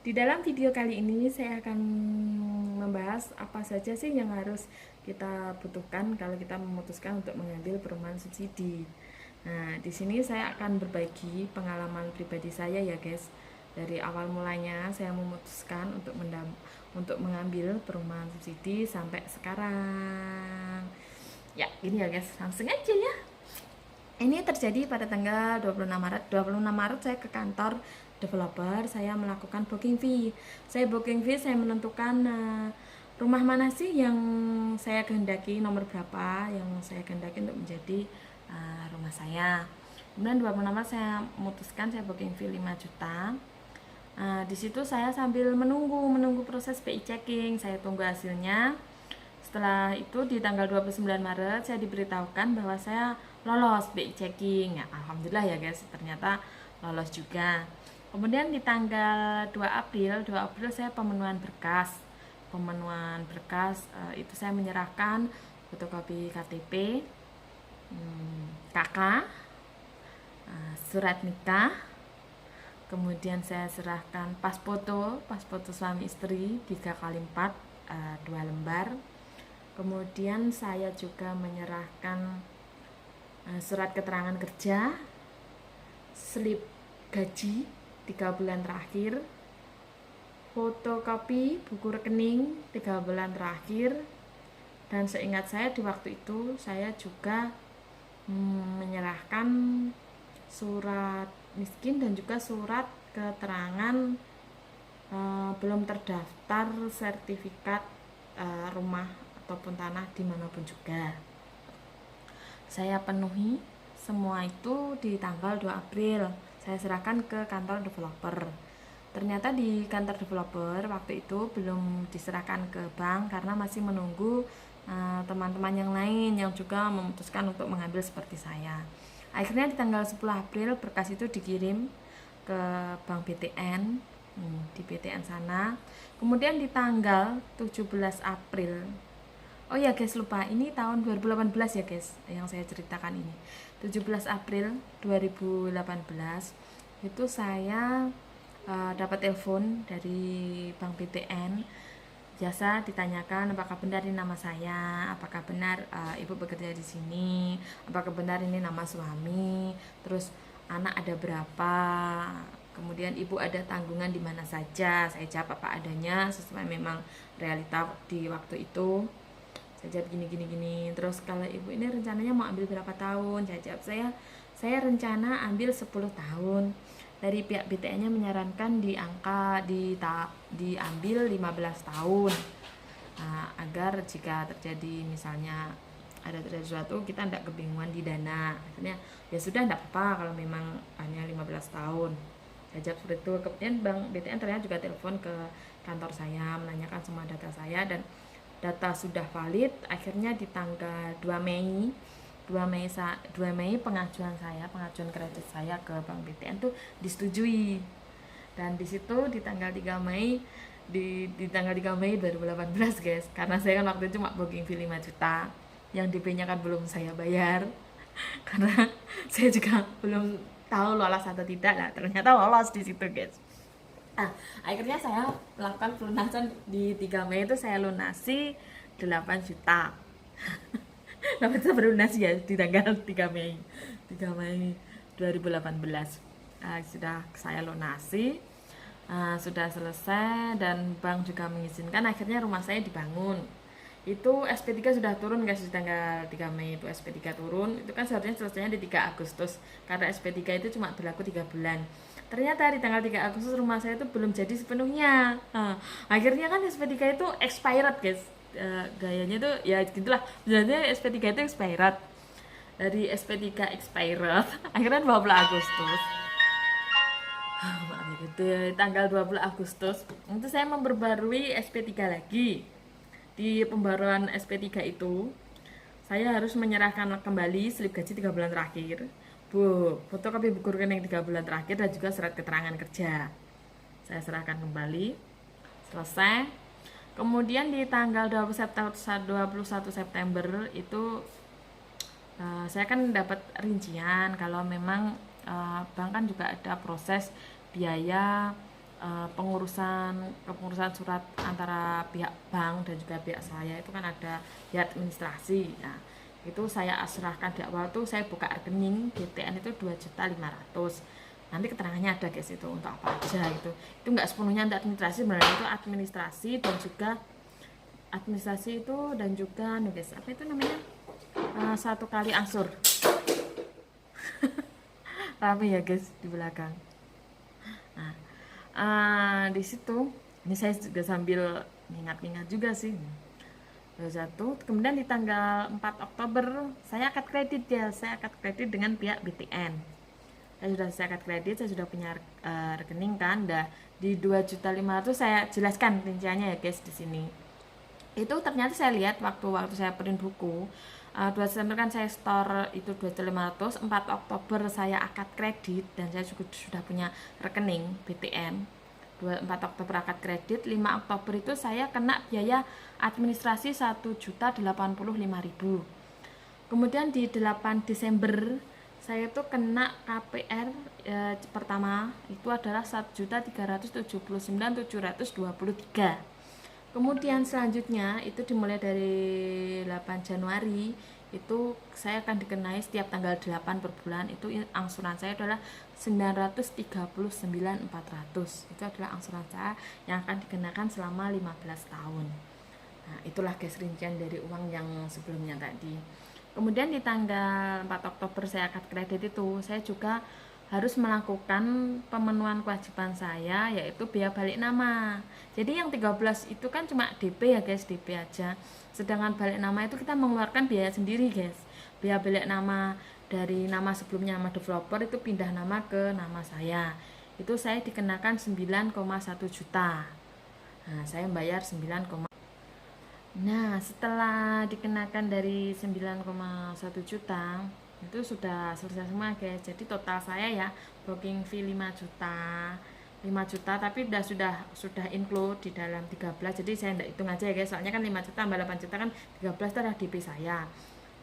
Di dalam video kali ini saya akan membahas apa saja sih yang harus kita butuhkan kalau kita memutuskan untuk mengambil perumahan subsidi. Nah, di sini saya akan berbagi pengalaman pribadi saya ya guys. Dari awal mulanya saya memutuskan untuk mengambil perumahan subsidi sampai sekarang. Ya, ini ya guys, langsung aja ya. Ini terjadi pada tanggal 26 Maret. 26 Maret saya ke kantor developer, saya melakukan booking fee. Saya menentukan rumah mana sih yang saya kehendaki, nomor berapa yang saya kehendaki untuk menjadi rumah saya. Kemudian 26 Maret saya memutuskan saya booking fee 5 juta. Di situ saya sambil menunggu proses BI checking, saya tunggu hasilnya. Setelah itu di tanggal 29 Maret saya diberitahukan bahwa saya lolos BI checking. Ya, alhamdulillah ya guys, ternyata lolos juga. Kemudian di tanggal 2 April saya pemenuhan berkas. Itu saya menyerahkan fotokopi KTP, KK, surat nikah. Kemudian saya serahkan pas foto suami istri 3x4, 2 lembar. Kemudian saya juga menyerahkan surat keterangan kerja, slip gaji 3 bulan terakhir, fotokopi buku rekening 3 bulan terakhir, dan seingat saya di waktu itu saya juga menyerahkan surat miskin dan juga surat keterangan belum terdaftar sertifikat rumah ataupun tanah dimanapun juga. Saya penuhi semua itu di tanggal 2 April. Saya serahkan ke kantor developer. Ternyata di kantor developer waktu itu belum diserahkan ke bank karena masih menunggu teman-teman yang lain yang juga memutuskan untuk mengambil seperti saya. Akhirnya di tanggal 10 April berkas itu dikirim ke Bank BTN, di BTN sana. Kemudian di tanggal 17 April, oh ya guys, lupa, ini tahun 2018 ya guys yang saya ceritakan ini. 17 April 2018 itu saya dapat telepon dari Bank BTN. Jasa ditanyakan apakah benar ini nama saya, apakah benar ibu bekerja di sini, apakah benar ini nama suami, terus anak ada berapa, kemudian ibu ada tanggungan di mana saja. Saya jawab apa adanya sesuai memang realita di waktu itu. Saya jawab gini. Terus kalau ibu ini rencananya mau ambil berapa tahun? Saya jawab saya rencana ambil 10 tahun. Dari pihak BTN-nya menyarankan diambil 15 tahun. Agar jika terjadi misalnya ada terjadi sesuatu kita tidak kebingungan di dana. Akhirnya ya sudah, tidak apa-apa kalau memang hanya 15 tahun. Saya jawab seperti itu. Kemudian Bank BTN ternyata juga telepon ke kantor saya menanyakan semua data saya dan data sudah valid. Akhirnya di tanggal 2 Mei pengajuan kredit saya ke Bank BTN tuh disetujui. Dan di situ di tanggal 3 Mei di tanggal 3 Mei 2018 guys, karena saya kan waktu itu cuma booking fee 5 juta, yang DP-nya kan belum saya bayar karena saya juga belum tahu lolos atau tidak lah, ternyata lolos di situ guys. Akhirnya saya melakukan pelunasan di 3 Mei itu, saya lunasi 8 juta. 8 juta berlunasi ya di tanggal 3 Mei 2018. Sudah saya lunasi, sudah selesai dan bank juga mengizinkan. Akhirnya rumah saya dibangun. Itu SP3 sudah turun guys di tanggal 3 Mei itu SP3 turun. Itu kan seharusnya selesainya di 3 Agustus karena SP3 itu cuma berlaku 3 bulan. Ternyata di tanggal 3 Agustus rumah saya itu belum jadi sepenuhnya. Akhirnya kan SP3 itu expired guys. Gayanya tuh ya gitulah. Sebenarnya SP3 itu expired. Dari SP3 expired akhirnya 20 Agustus. Maaf gitu ya, tanggal 20 Agustus itu saya memperbarui SP3 lagi. Di pembaruan SP3 itu saya harus menyerahkan kembali slip gaji 3 bulan terakhir, fotokopi buku rekening 3 bulan terakhir, dan juga surat keterangan kerja. Saya serahkan kembali. Selesai. Kemudian di tanggal 21 September itu saya kan dapat rincian kalau memang bank kan juga ada proses biaya kepengurusan surat antara pihak bank dan juga pihak saya itu kan ada pihak administrasi. Nah, itu saya serahkan di awal tuh, saya buka rekening BTN itu 2.500.000. Nanti keterangannya ada guys, itu untuk apa aja gitu. Itu nggak sepenuhnya untuk administrasi, sebenarnya itu administrasi dan juga administrasi itu dan juga nih guys, apa itu namanya, 1 kali angsur. Rame ya guys di belakang. Nah, di situ ini saya juga sambil ingat-ingat juga sih. Kemudian di tanggal 4 Oktober saya akad kredit ya, saya akad kredit dengan pihak BTN. Saya akad kredit, saya sudah punya rekening kan, di 2.500.000 saya jelaskan rinciannya ya guys di sini. Itu ternyata saya lihat waktu saya print buku, 2 Desember kan saya store itu 2.500.000, 4 Oktober saya akad kredit dan saya juga sudah punya rekening BTN. 4 Oktober akad kredit, 5 Oktober itu saya kena biaya administrasi 1.085.000. Kemudian di 8 Desember saya tuh kena KPR pertama itu adalah 1.379.723. Kemudian selanjutnya itu dimulai dari 8 Januari itu saya akan dikenai setiap tanggal 8 per bulan, itu angsuran saya adalah 939.400. Itu adalah angsuran saya yang akan dikenakan selama 15 tahun. Nah, itulah guys rincian dari uang yang sebelumnya tadi. Kemudian di tanggal 4 Oktober saya akad kredit itu, saya juga harus melakukan pemenuhan kewajiban saya, yaitu biaya balik nama. Jadi yang 13 itu kan cuma DP ya guys, DP aja. Sedangkan balik nama itu kita mengeluarkan biaya sendiri guys. Biaya balik nama dari nama sebelumnya nama developer itu pindah nama ke nama saya. Itu saya dikenakan 9,1 juta. Nah, saya bayar 9. Nah, setelah dikenakan dari 9,1 juta, itu sudah selesai semua guys. Jadi total saya ya, booking fee 5 juta. 5 juta tapi sudah include di dalam 13. Jadi saya enggak hitung aja ya guys. Soalnya kan 5 juta tambah 8 juta kan 13 itu adalah DP saya.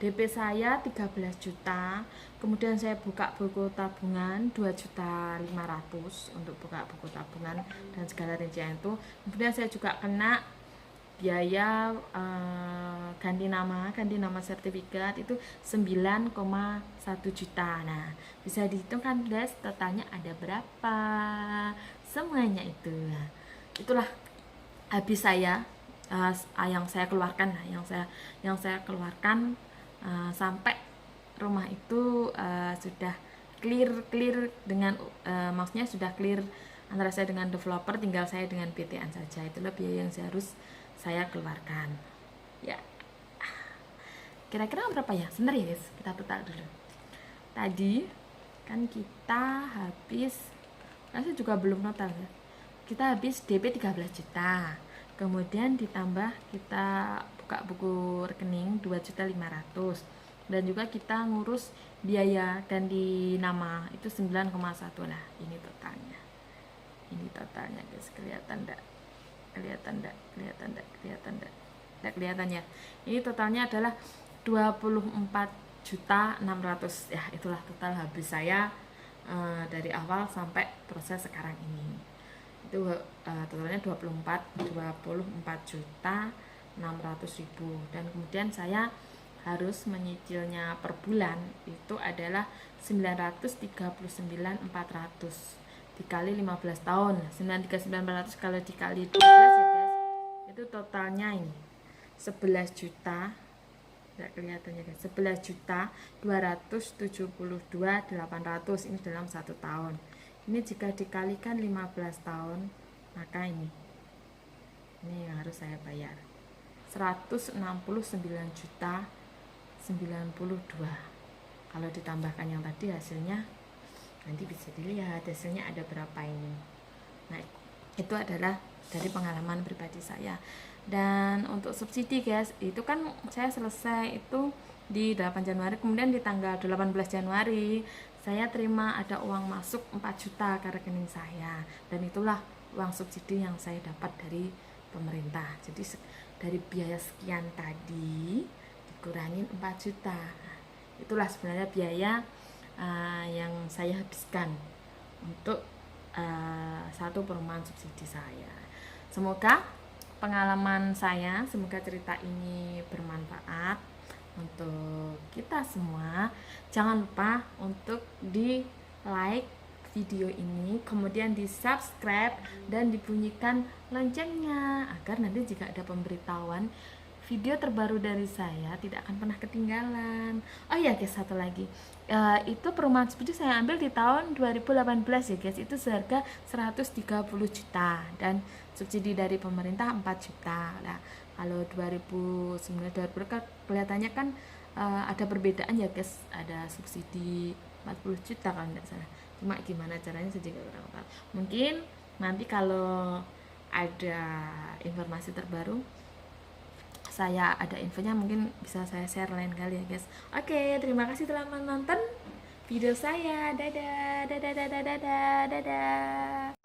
DP saya 13 juta. Kemudian saya buka buku tabungan 2.500.000 untuk buka buku tabungan dan segala rincian itu. Kemudian saya juga kena biaya ganti nama sertifikat itu 9,1 juta. Nah, bisa dihitung kan guys totalnya ada berapa semuanya itu. Nah, itulah habis saya yang saya keluarkan, yang saya keluarkan sampai rumah itu sudah clear dengan maksudnya sudah clear antara saya dengan developer, tinggal saya dengan BTN saja. Itulah biaya yang saya keluarkan ya. Kira-kira berapa ya? Sebentar ya guys, kita total dulu. Tadi kan kita habis, saya juga belum total ya. Kita habis DP 13 juta. Kemudian ditambah kita buka buku rekening 2.500.000 dan juga kita ngurus biaya ganti nama itu 9,1 lah. Ini totalnya guys, kelihatan enggak? Kelihatan ya. Ini totalnya adalah 24.600.000 ya. Itulah total habis saya dari awal sampai proses sekarang ini. Itu totalnya 24.600.000 dan kemudian saya harus menyicilnya per bulan itu adalah 939.400 dikali 15 tahun. 939.400 kalau dikali 12 ya guys, itu totalnya ini 11 juta. Tidak kelihatan ya guys, 11.272.800 ini dalam 1 tahun. Ini jika dikalikan 15 tahun, maka ini yang harus saya bayar 169.092. Kalau ditambahkan yang tadi hasilnya nanti bisa dilihat hasilnya ada berapa ini. Nah, itu adalah dari pengalaman pribadi saya. Dan untuk subsidi guys, itu kan saya selesai itu di 8 Januari, kemudian di tanggal 18 Januari saya terima ada uang masuk 4 juta ke rekening saya, dan itulah uang subsidi yang saya dapat dari pemerintah. Jadi dari biaya sekian tadi dikurangin 4 juta. Itulah sebenarnya biaya yang saya habiskan untuk satu perumahan subsidi saya. Semoga pengalaman saya, semoga cerita ini bermanfaat untuk kita semua. Jangan lupa untuk di like video ini, kemudian di subscribe dan dibunyikan loncengnya agar nanti jika ada pemberitahuan video terbaru dari saya tidak akan pernah ketinggalan. Oh ya guys, satu lagi, itu perumahan subsidi saya ambil di tahun 2018 ya guys, itu seharga 130 juta dan subsidi dari pemerintah 4 juta. Nah, kalau 2009 kan kelihatannya kan ada perbedaan ya guys, ada subsidi 40 juta kalau tidak salah. Cuma gimana caranya saya juga kurang tahu. Mungkin nanti kalau ada informasi terbaru, saya ada infonya, mungkin bisa saya share lain kali ya guys. Oke, terima kasih telah menonton video saya. Dadah, dadah, dadah, dadah, dadah.